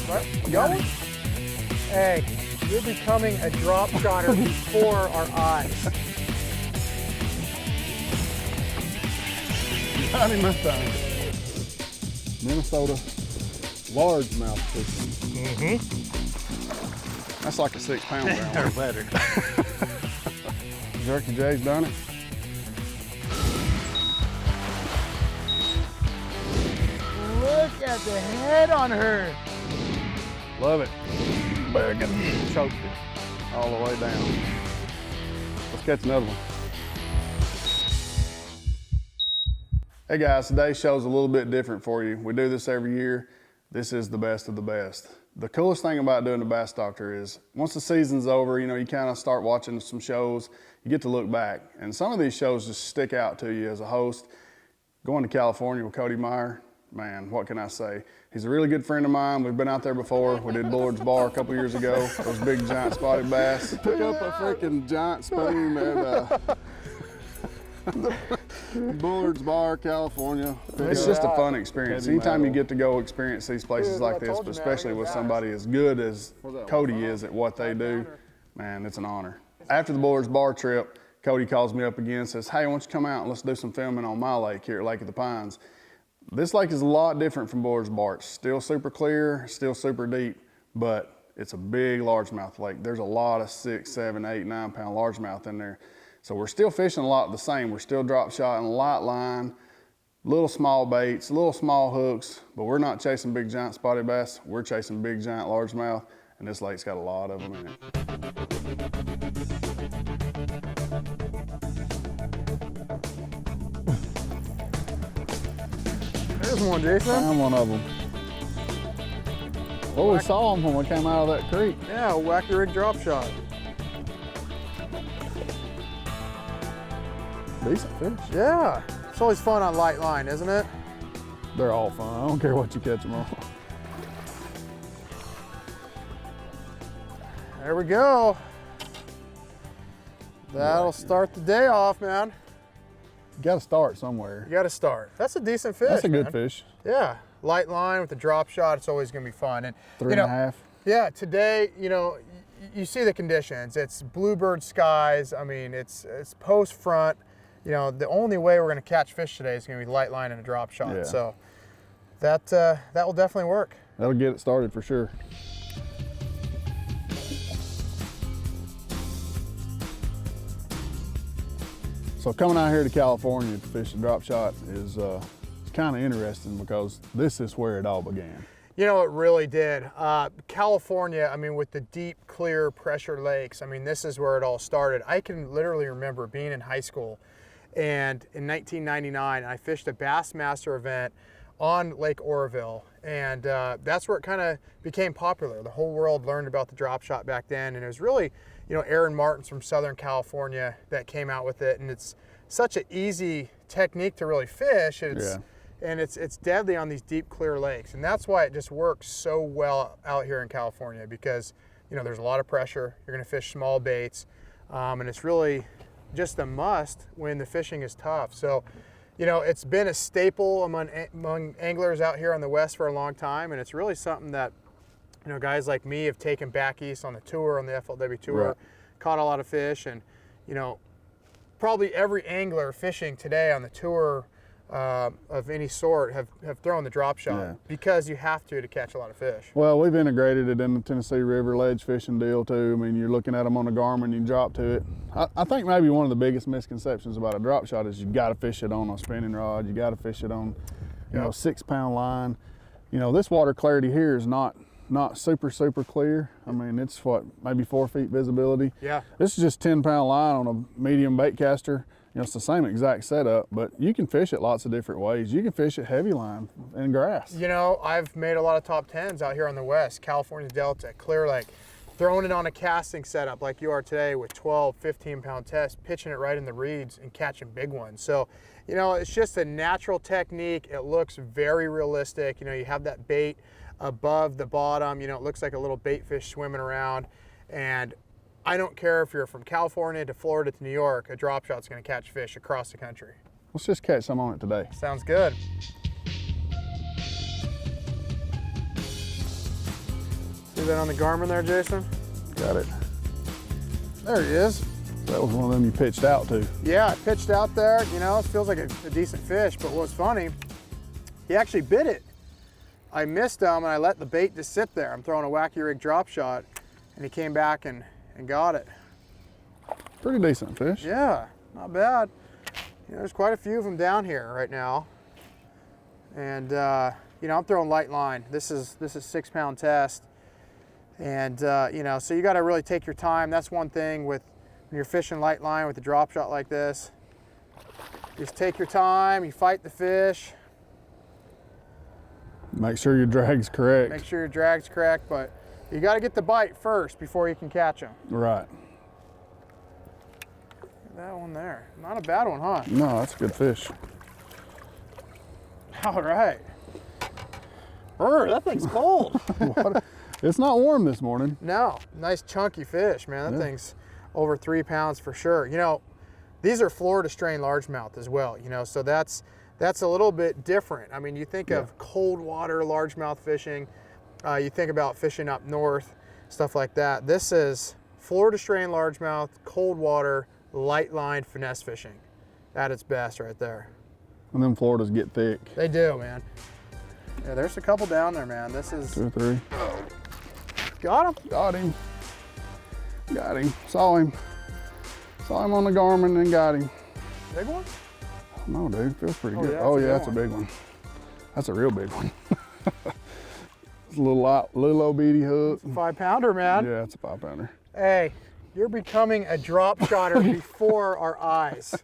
What? Going? Hey, you're becoming a drop shotter before our eyes. Got him this time. Minnesota largemouth fishing. Mm-hmm. That's like a 6 pound round. Or better. Jerky J's done it. Look at the head on her. Love it. Bacon. Choked it all the way down. Let's catch another one. Hey guys, today's show's a little bit different for you. We do this every year. This is the best of the best. The coolest thing about doing the Bass Doctor is once the season's over, you kind of start watching some shows, you get to look back. And some of these shows just stick out to you as a host. Going to California with Cody Meyer, man, what can I say? He's a really good friend of mine. We've been out there before. We did Bullard's Bar a couple years ago. Those big giant spotted bass. Took up a freaking giant spoon at Bullard's Bar, California. It's just a fun experience. Anytime you get to go experience these places like this, but especially with somebody as good as Cody is at what they do, man, it's an honor. After the Bullard's Bar trip, Cody calls me up again and says, hey, why don't you come out and let's do some filming on my lake here at Lake of the Pines. This lake is a lot different from Bullard's Bar. It's still super clear, still super deep, but it's a big largemouth lake. There's a lot of 6, 7, 8, 9 pound largemouth in there. So we're still fishing a lot the same. We're still drop shotting, light line, little small baits, little small hooks, but we're not chasing big giant spotted bass. We're chasing big giant largemouth, and this lake's got a lot of them in it. There's one, Jason. Found one of them. Oh, we saw them when we came out of that creek. Yeah, wacky rig drop shot. Decent fish. Yeah, it's always fun on light line, isn't it? They're all fun. I don't care what you catch them on. There we go. That'll start the day off, man. You got to start somewhere. You got to start. That's a decent fish. That's a good man. fish. Yeah, light line with the drop shot. It's always going to be fun. And 3.5. Yeah, today, you see the conditions. It's bluebird skies. I mean, it's post front. The only way we're going to catch fish today is going to be light line and a drop shot. Yeah. So that will definitely work. That'll get it started for sure. So coming out here to California to fish a drop shot is kind of interesting because this is where it all began. It really did. California, I mean, with the deep, clear pressure lakes, I mean, this is where it all started. I can literally remember being in high school, and in 1999, I fished a Bassmaster event on Lake Oroville, and that's where it kind of became popular. The whole world learned about the drop shot back then, and it was really, Aaron Martins from Southern California that came out with it, and it's such an easy technique to really fish. And it's deadly on these deep, clear lakes. And that's why it just works so well out here in California because, there's a lot of pressure. You're gonna fish small baits. And it's really just a must when the fishing is tough. So, it's been a staple among anglers out here on the West for a long time. And it's really something that, guys like me have taken back east on the tour, on the FLW tour, Right. Caught a lot of fish. And, probably every angler fishing today on the tour of any sort have thrown the drop shot because you have to catch a lot of fish. Well, we've integrated it in the Tennessee River ledge fishing deal too. I mean, you're looking at them on a Garmin, you drop to it. I think maybe one of the biggest misconceptions about a drop shot is you got to fish it on a spinning rod. You got to fish it on, 6 pound line. This water clarity here is not super clear. I mean, it's maybe 4 feet visibility. Yeah. This is just 10 pound line on a medium bait caster. It's the same exact setup, but you can fish it lots of different ways. You can fish it heavy line and grass. I've made a lot of top 10s out here on the West, California Delta, Clear Lake, throwing it on a casting setup like you are today with 12, 15 pound tests, pitching it right in the reeds and catching big ones. So, it's just a natural technique. It looks very realistic. You have that bait above the bottom, it looks like a little bait fish swimming around. And I don't care if you're from California to Florida to New York, a drop shot's gonna catch fish across the country. Let's just catch some on it today. Sounds good. See that on the Garmin there, Jason? Got it. There he is. That was one of them you pitched out to. Yeah, I pitched out there. You know, it feels like a decent fish, but what's funny, he actually bit it. I missed him and I let the bait just sit there. I'm throwing a wacky rig drop shot and he came back and got it. Pretty decent fish. Yeah, not bad. You know, there's quite a few of them down here right now. And you know, I'm throwing light line. This is 6-pound test. And you know, so you got to really take your time. That's one thing with when you're fishing light line with a drop shot like this. Just take your time, you fight the fish. Make sure your drag's correct. Make sure your drag's correct, but you got to get the bite first before you can catch them. Right. That one there. Not a bad one, huh? No, that's a good fish. All right. That thing's cold. It's not warm this morning. No, nice chunky fish, man. That thing's over 3 pounds for sure. You know, these are Florida strain largemouth as well, you know, so that's a little bit different. I mean, you think of cold water largemouth fishing, you think about fishing up north, stuff like that. This is Florida strain largemouth, cold water, light line finesse fishing at its best right there. And then Floridas get thick. They do, man. Yeah, there's a couple down there, man. This is 2 or 3. Got him. Got him. Got him. Saw him. Saw him on the Garmin and got him. Big one? No, dude, feels pretty good. Yeah, Oh yeah, that's a big one. That's a real big one. It's a little old beady hook. It's a 5-pounder, man. Yeah, it's a 5-pounder. Hey, you're becoming a drop shotter before our eyes.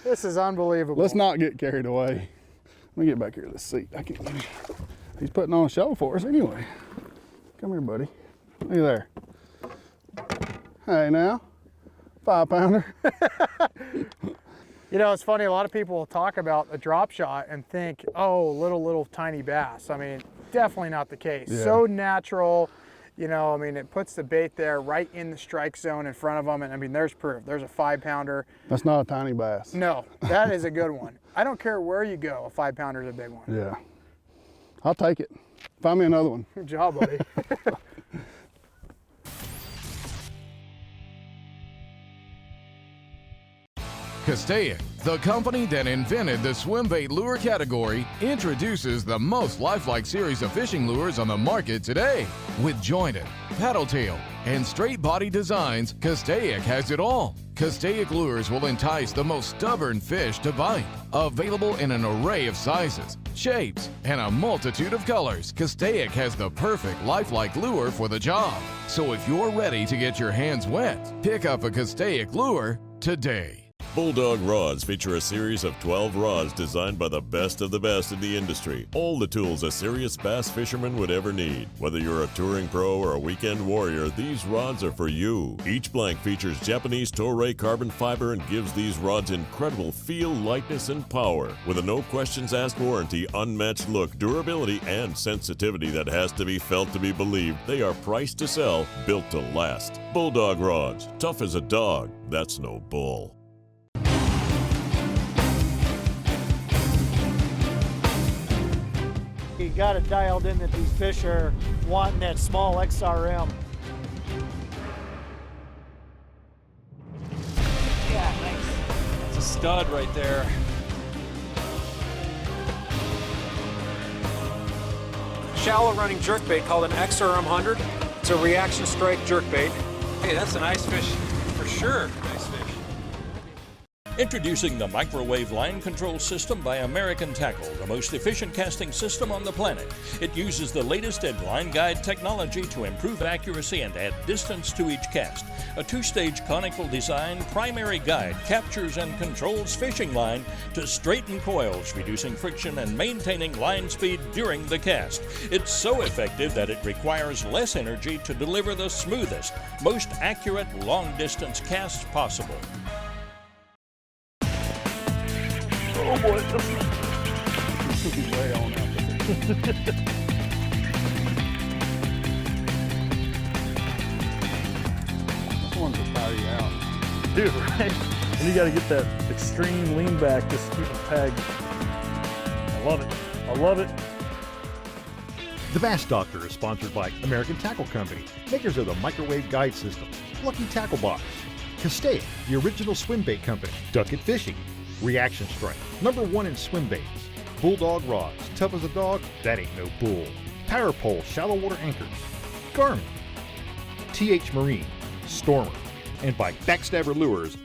This is unbelievable. Let's not get carried away. Let me get back here to this seat. I can't. He's putting on a show for us anyway. Come here, buddy. Look there. Hey now, 5-pounder. You know, it's funny, a lot of people will talk about a drop shot and think, oh, little tiny bass. I mean, definitely not the case. Yeah. So natural, you know, I mean, it puts the bait there right in the strike zone in front of them. And I mean, there's proof. There's a 5-pounder. That's not a tiny bass. No, that is a good one. I don't care where you go, a 5-pounder is a big one. Yeah. I'll take it. Find me another one. Good job, buddy. Castaic, the company that invented the swim bait lure category, introduces the most lifelike series of fishing lures on the market today. With jointed, paddle tail, and straight body designs, Castaic has it all. Castaic lures will entice the most stubborn fish to bite. Available in an array of sizes, shapes, and a multitude of colors, Castaic has the perfect lifelike lure for the job. So if you're ready to get your hands wet, pick up a Castaic lure today. Bulldog rods feature a series of 12 rods designed by the best of the best in the industry. All the tools a serious bass fisherman would ever need. Whether you're a touring pro or a weekend warrior, these rods are for you. Each blank features Japanese Toray carbon fiber and gives these rods incredible feel, lightness, and power. With a no questions asked warranty, unmatched look, durability, and sensitivity that has to be felt to be believed, they are priced to sell, built to last. Bulldog rods, tough as a dog, that's no bull. You got it dialed in that these fish are wanting that small XRM. Yeah, nice. That's a stud right there. Shallow running jerkbait called an XRM 100. It's a reaction strike jerkbait. Hey, that's a nice fish for sure. Nice fish. Introducing the Microwave Line Control System by American Tackle, the most efficient casting system on the planet. It uses the latest in line guide technology to improve accuracy and add distance to each cast. A 2-stage conical design primary guide captures and controls fishing line to straighten coils, reducing friction and maintaining line speed during the cast. It's so effective that it requires less energy to deliver the smoothest, most accurate long-distance casts possible. Oh boy, this is way on out there. This one's to tire you out. Dude, right? And you gotta get that extreme lean back just to keep them tagged. I love it. I love it. The Bass Doctor is sponsored by American Tackle Company, makers of the microwave guide system, Lucky Tackle Box, Castaic, the original swim bait company, Duck It Fishing, Reaction Strike, #1 in swim baits, Bulldog Rods, tough as a dog, that ain't no bull, Power Pole shallow water anchors, Garmin, TH Marine, Stormer, and by Backstabber Lures.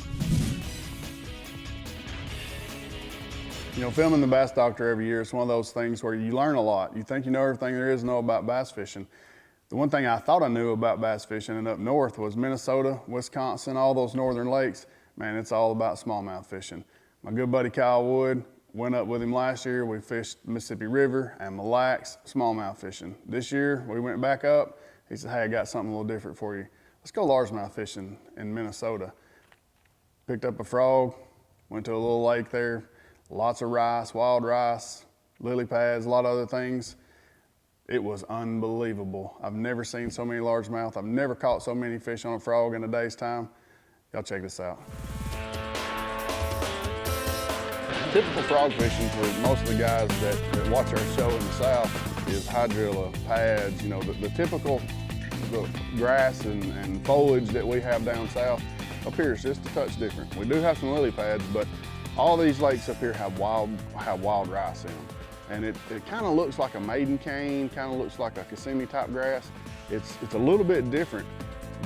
You know, filming the Bass Doctor every year is one of those things where you learn a lot. You think you know everything there is to know about bass fishing. The one thing I thought I knew about bass fishing and up north was Minnesota, Wisconsin, all those northern lakes. Man, it's all about smallmouth fishing. My good buddy Kyle Wood, went up with him last year. We fished Mississippi River and Mille Lacs smallmouth fishing. This year, we went back up. He said, hey, I got something a little different for you. Let's go largemouth fishing in Minnesota. Picked up a frog, went to a little lake there. Lots of rice, wild rice, lily pads, a lot of other things. It was unbelievable. I've never seen so many largemouth. I've never caught so many fish on a frog in a day's time. Y'all check this out. Typical frog fishing for most of the guys that watch our show in the South is hydrilla, pads, you know, the typical grass and foliage that we have down south. Up here it's just a touch different. We do have some lily pads, but all these lakes up here have wild rice in them. And it kind of looks like a maiden cane, kind of looks like a Kissimmee type grass. It's a little bit different,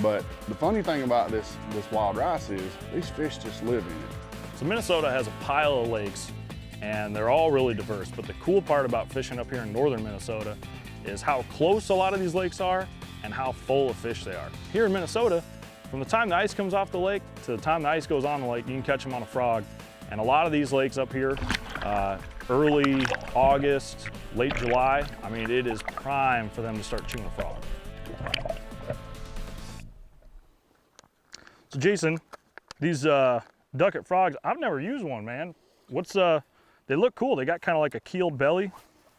but the funny thing about this wild rice is these fish just live in it. So Minnesota has a pile of lakes and they're all really diverse, but the cool part about fishing up here in northern Minnesota is how close a lot of these lakes are and how full of fish they are. Here in Minnesota, from the time the ice comes off the lake to the time the ice goes on the lake, you can catch them on a frog. And a lot of these lakes up here, early August, late July, I mean, it is prime for them to start chewing a frog. So Jason, these ducket frogs, I've never used one, man. They look cool. They got kind of like a keeled belly.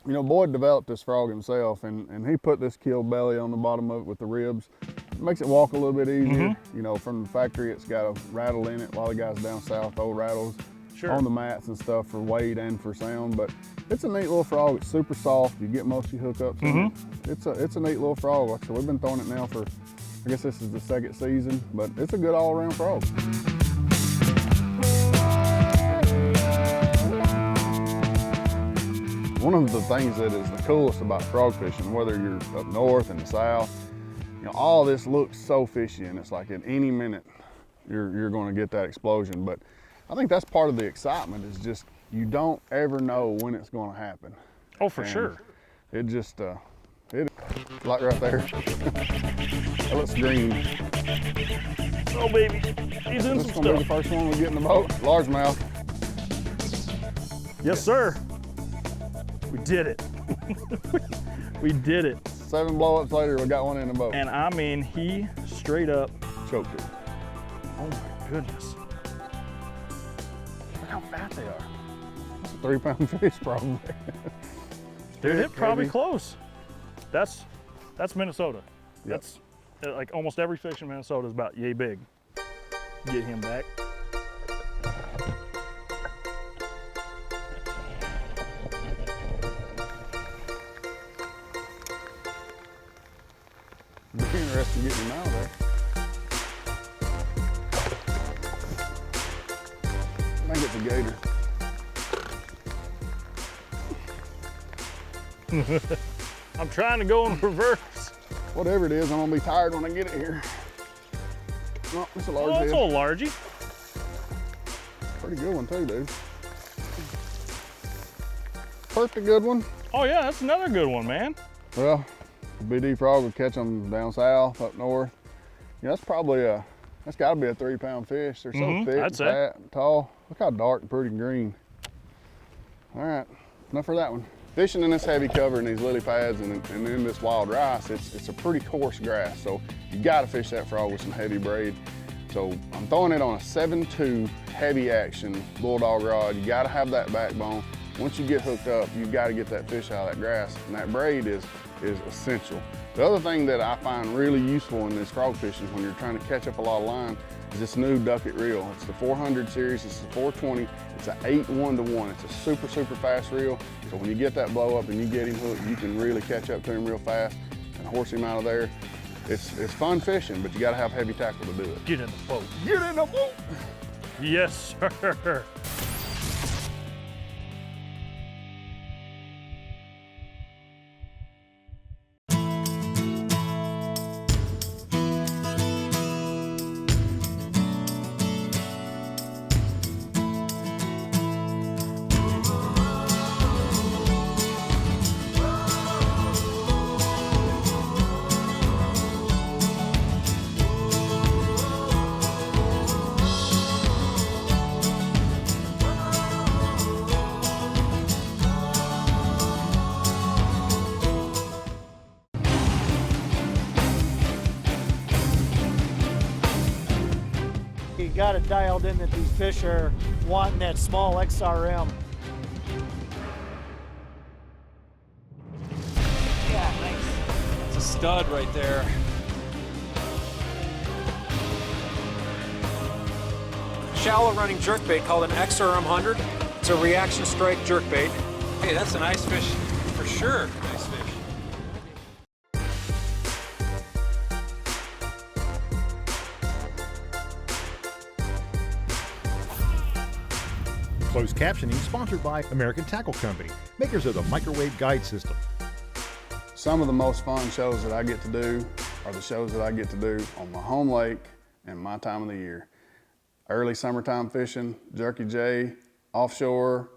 You know, Boyd developed this frog himself, and he put this keeled belly on the bottom of it with the ribs. It makes it walk a little bit easier. You know, from the factory, it's got a rattle in it. A lot of guys down south, old rattles. Sure. On the mats and stuff for weight and for sound, but it's a neat little frog. It's super soft. You get most of your hookups in it. It's a neat little frog. Like I said, we've been throwing it now for, I guess this is the second season, but it's a good all-around frog. One of the things that is the coolest about frog fishing, whether you're up north and the south, you know, all this looks so fishy, and it's like at any minute you're going to get that explosion. But I think that's part of the excitement, is just you don't ever know when it's going to happen. Oh, for sure. It just, like right there. That looks green. Oh, baby. He's in some stuff. This is going to be the first one we get in the boat. Largemouth. Yes, sir. We did it. We did it. 7 blow-ups later, we got one in the boat. And I mean, he straight up choked it. Oh my goodness. Look how fat they are. That's a 3-pound fish probably. Dude, it's probably close. That's Minnesota. Yep. That's like almost every fish in Minnesota is about yay big. Get him back. Be interesting getting him out of there. I think it's a gator. I'm trying to go in reverse. Whatever it is, I'm gonna be tired when I get it here. No, it's a large head. It's a little largy. Pretty good one too, dude. Pretty good one. Oh yeah, that's another good one, man. Well, the BD frog would catch them down south, up north. You know, that's probably that's gotta be a 3-pound fish. They're so thick, fat, and tall. Look how dark and pretty and green. All right, enough for that one. Fishing in this heavy cover and these lily pads and in this wild rice, it's a pretty coarse grass. So you gotta fish that frog with some heavy braid. So I'm throwing it on a 7.2 heavy action bulldog rod. You gotta have that backbone. Once you get hooked up, you gotta get that fish out of that grass, and that braid is essential. The other thing that I find really useful in this frog fishing when you're trying to catch up a lot of line is this new Ducket reel. It's the 400 series, it's the 420, it's an 8-1-to-1. It's a super, super fast reel. So when you get that blow up and you get him hooked, you can really catch up to him real fast and horse him out of there. It's fun fishing, but you gotta have heavy tackle to do it. Get in the boat. Get in the boat. Yes, sir. You got it dialed in that these fish are wanting that small XRM. Yeah, nice. It's a stud right there. Shallow running jerkbait called an XRM 100. It's a reaction strike jerkbait. Hey, that's a nice fish for sure. Nice fish. Closed captioning sponsored by American Tackle Company, makers of the microwave guide system. Some of the most fun shows that I get to do are the shows that I get to do on my home lake and my time of the year. Early summertime fishing, jerky jay, offshore,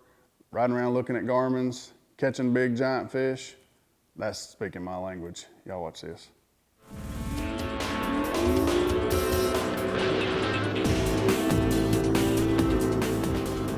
riding around looking at garmins, catching big giant fish. That's speaking my language. Y'all watch this.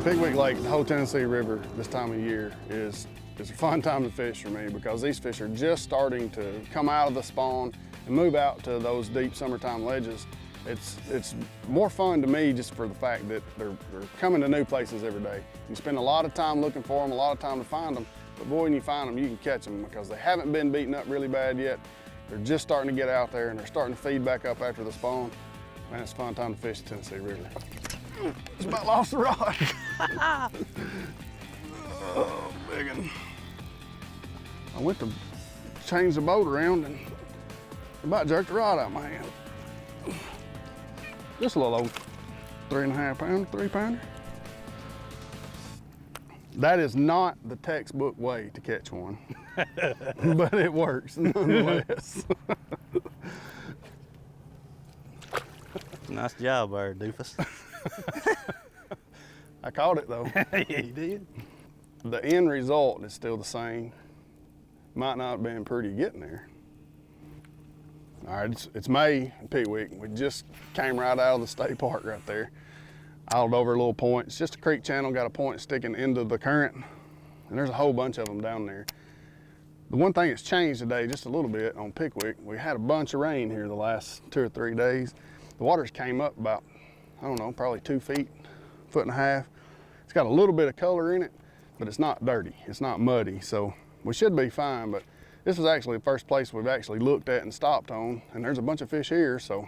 Pickwick Lake, the whole Tennessee River this time of year is a fun time to fish for me because these fish are just starting to come out of the spawn and move out to those deep summertime ledges. It's more fun to me just for the fact that they're coming to new places every day. You spend a lot of time looking for them, a lot of time to find them, but boy, when you find them, you can catch them because they haven't been beaten up really bad yet. They're just starting to get out there and they're starting to feed back up after the spawn. Man, it's a fun time to fish the Tennessee River. Just about lost the rod. Oh, big one. I went to change the boat around and about jerked the rod out of my hand. Just a little old 3.5 pounder, 3 pounder. That is not the textbook way to catch one, but it works nonetheless. Nice job there, doofus. I caught it though. Yeah, you did. The end result is still the same. Might not have been pretty getting there. All right, it's May in Pickwick. We just came right out of the state park right there. Idled over a little point. It's just a creek channel, got a point sticking into the current, and there's a whole bunch of them down there. The one thing that's changed today just a little bit on Pickwick, we had a bunch of rain here the last 2 or 3 days. The waters came up about, I don't know, probably 2 feet, 1.5 feet. It's got a little bit of color in it, but it's not dirty, it's not muddy, so we should be fine, but this is actually the first place we've actually looked at and stopped on, and there's a bunch of fish here, so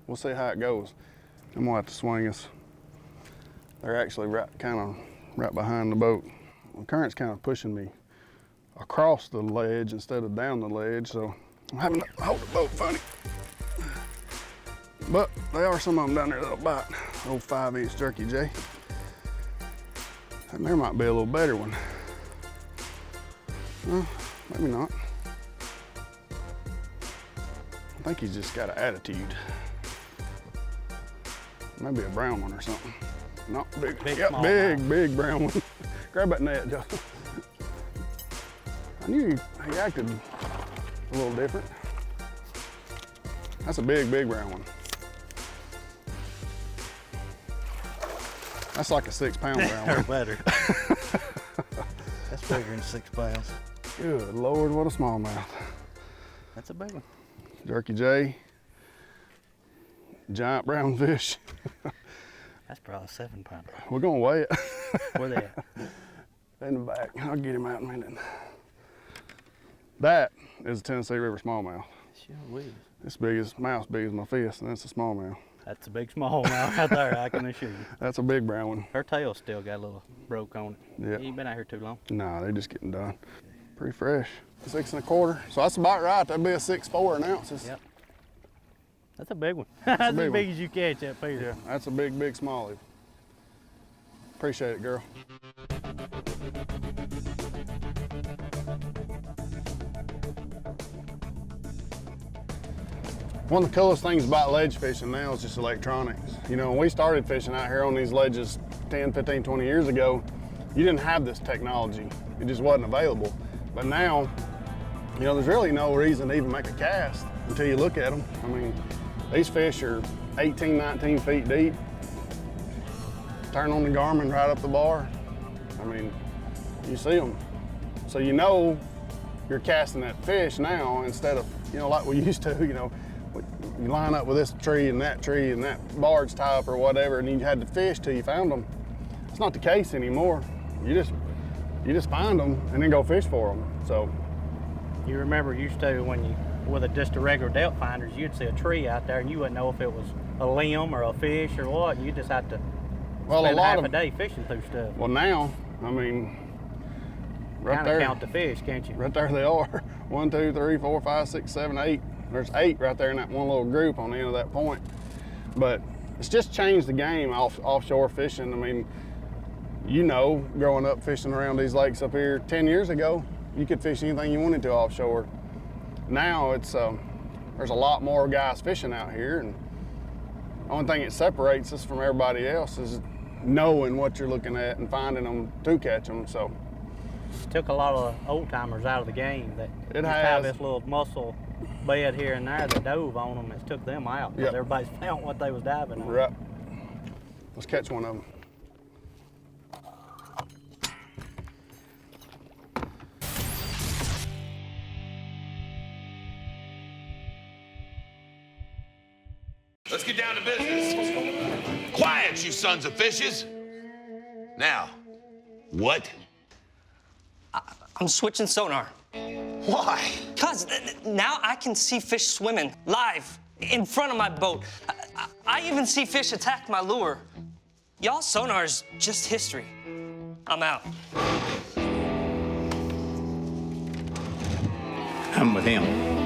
we'll see how it goes. I'm gonna have to swing us. They're actually kind of right behind the boat. The current's kind of pushing me across the ledge instead of down the ledge, so I'm having to hold the boat funny. But there are some of them down there that'll bite. Old 5-inch jerky jay. And there might be a little better one. Well, maybe not. I think he's just got an attitude. Maybe a brown one or something. Not big. Yep, big brown one. Grab that net, Joe. I knew he acted a little different. That's a big brown one. That's like a 6-pound brown one. Better. That's bigger than 6 pounds. Good Lord, what a smallmouth. That's a big one. Jerky jay, giant brown fish. That's probably a 7-pounder. We're gonna weigh it. Where they at? In the back. I'll get him out in a minute. That is a Tennessee River smallmouth. Sure is. It's big as, mouth's big as my fist, and that's a smallmouth. That's a big small now right there, I can assure you. That's a big brown one. Her tail's still got a little broke on it. Yeah. You ain't been out here too long. Nah, they're just getting done. Pretty fresh. 6 1/4. So that's about right. That'd be a 6'4" in ounces. Yep. That's a big one. That's That's big as big one. as you catch up here. Yeah, that's a big, big smallie. Appreciate it, girl. One of the coolest things about ledge fishing now is just electronics. You know, when we started fishing out here on these ledges 10, 15, 20 years ago, you didn't have this technology. It just wasn't available. But now, you know, there's really no reason to even make a cast until you look at them. I mean, these fish are 18, 19 feet deep. Turn on the Garmin right up the bar. I mean, you see them. So you know you're casting that fish now instead of, you know, like we used to, you know, you line up with this tree and that barge tie up or whatever, and you had to fish till you found them. It's not the case anymore. You just find them and then go fish for them. So You remember used to when you, with just a regular depth finders, you'd see a tree out there and you wouldn't know if it was a limb or a fish or what. You just had to spend half a day fishing through stuff. Well, now, I mean, right there. Count the fish, can't you? Right there they are. 1, 2, 3, 4, 5, 6, 7, 8. There's 8 right there in that one little group on the end of that point. But it's just changed the game offshore fishing. I mean, you know, growing up fishing around these lakes up here 10 years ago, you could fish anything you wanted to offshore. Now it's there's a lot more guys fishing out here, and the only thing that separates us from everybody else is knowing what you're looking at and finding them to catch them. So took a lot of old timers out of the game that it just has. have this little muscle bed here and there that dove on them. It's took them out because everybody's found what they was diving on. Right. Let's catch one of them. Let's get down to business. Quiet, you sons of fishes. Now, what? I'm switching sonar. Why? Cause now I can see fish swimming live in front of my boat. I even see fish attack my lure. Y'all sonar's just history. I'm out. I'm with him.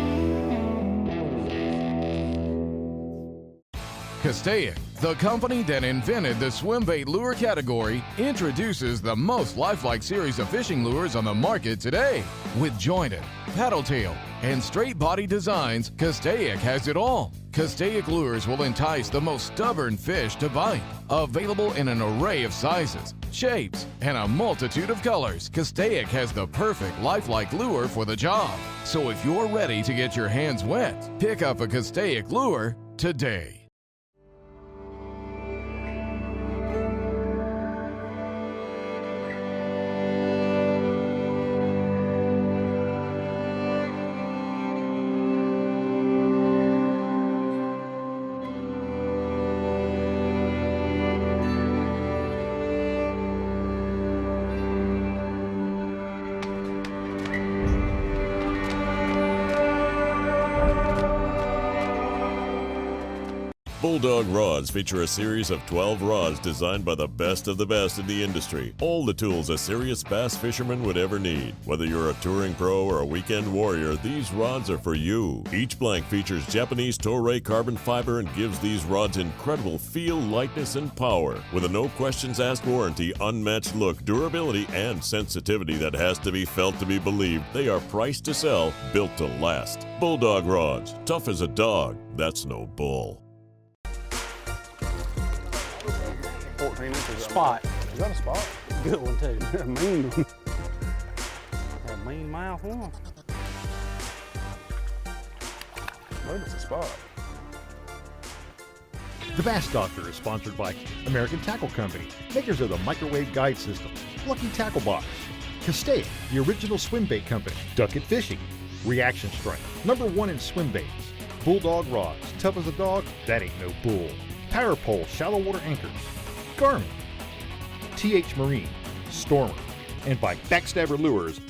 Castaic, the company that invented the swim bait lure category, introduces the most lifelike series of fishing lures on the market today. With jointed, paddle tail, and straight body designs, Castaic has it all. Castaic lures will entice the most stubborn fish to bite. Available in an array of sizes, shapes, and a multitude of colors, Castaic has the perfect lifelike lure for the job. So if you're ready to get your hands wet, pick up a Castaic lure today. Bulldog rods feature a series of 12 rods designed by the best of the best in the industry. All the tools a serious bass fisherman would ever need. Whether you're a touring pro or a weekend warrior, these rods are for you. Each blank features Japanese Toray carbon fiber and gives these rods incredible feel, lightness, and power. With a no questions asked warranty, unmatched look, durability, and sensitivity that has to be felt to be believed, they are priced to sell, built to last. Bulldog rods, tough as a dog, that's no bull. 14 inches. Spot. Is that a spot? Good one too. Yeah, mean one. A mean mouth one. I think it's a spot. The Bass Doctor is sponsored by American Tackle Company, makers of the microwave guide system, Lucky Tackle Box, Castaic, the original swim bait company, Duck It Fishing, Reaction Strike, #1 in swim baits, Bulldog rods, tough as a dog, that ain't no bull, Power Pole shallow water anchors, Garmin, TH Marine, Stormer, and by Backstabber Lures.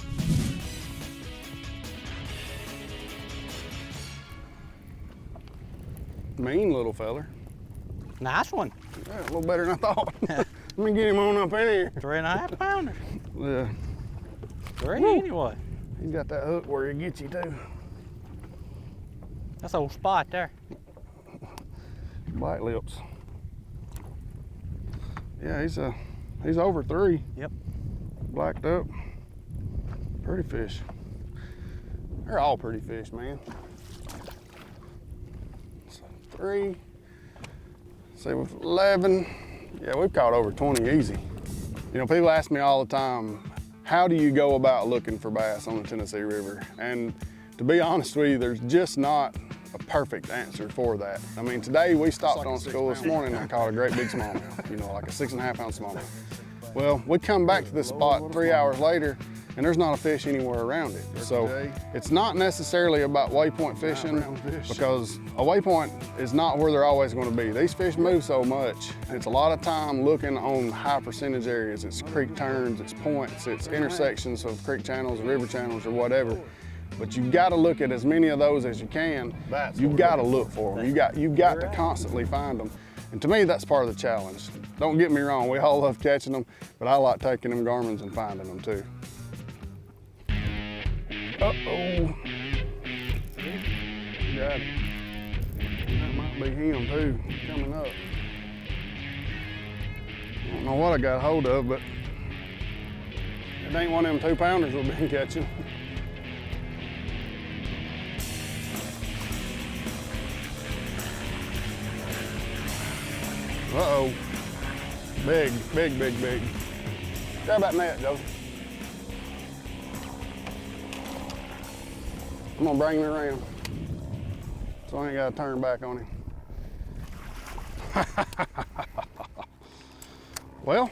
Mean little feller. Nice one. Yeah, a little better than I thought. Let me get him on up in here. 3.5 pounder. Yeah. 3 Woo. anyway. He's got that hook where he gets you too. That's an old spot there. Black lips. Yeah, he's over 3. Yep. Blacked up. Pretty fish. They're all pretty fish, man. So 3. Say with 11. Yeah, we've caught over 20 easy. You know, people ask me all the time, how do you go about looking for bass on the Tennessee River? And to be honest with you, there's just not a perfect answer for that. I mean, today we stopped on school this morning and I caught a great big smallmouth, you know, like a 6.5 ounce smallmouth. Well, we come back to this spot 3 hours later and there's not a fish anywhere around it. So it's not necessarily about waypoint fishing because a waypoint is not where they're always going to be. These fish move so much. It's a lot of time looking on high percentage areas. It's creek turns, it's points, it's intersections of creek channels, river channels, or whatever. But you've got to look at as many of those as you can. You've got to look for them. You've got to constantly find them. And to me, that's part of the challenge. Don't get me wrong, we all love catching them, but I like taking them Garmins and finding them too. Uh-oh. Got it. That might be him too, coming up. I don't know what I got hold of, but it ain't one of them 2-pounders we've been catching. Uh-oh. Big, big, big, big. Grab that net, Joe. I'm gonna bring him around so I ain't gotta turn back on him. Well,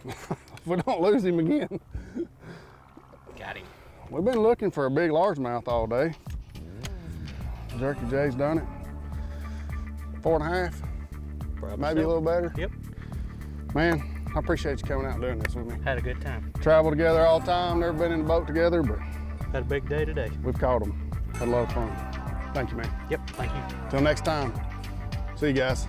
if we don't lose him again. Got him. We've been looking for a big largemouth all day. Jerky J's done it. 4.5, maybe a little better. Yep. Man, I appreciate you coming out and doing this with me. Had a good time. Travel together all the time, never been in a boat together, but had a big day today. We've caught them. Had a lot of fun. Thank you, man. Yep, thank you. Till next time. See you guys.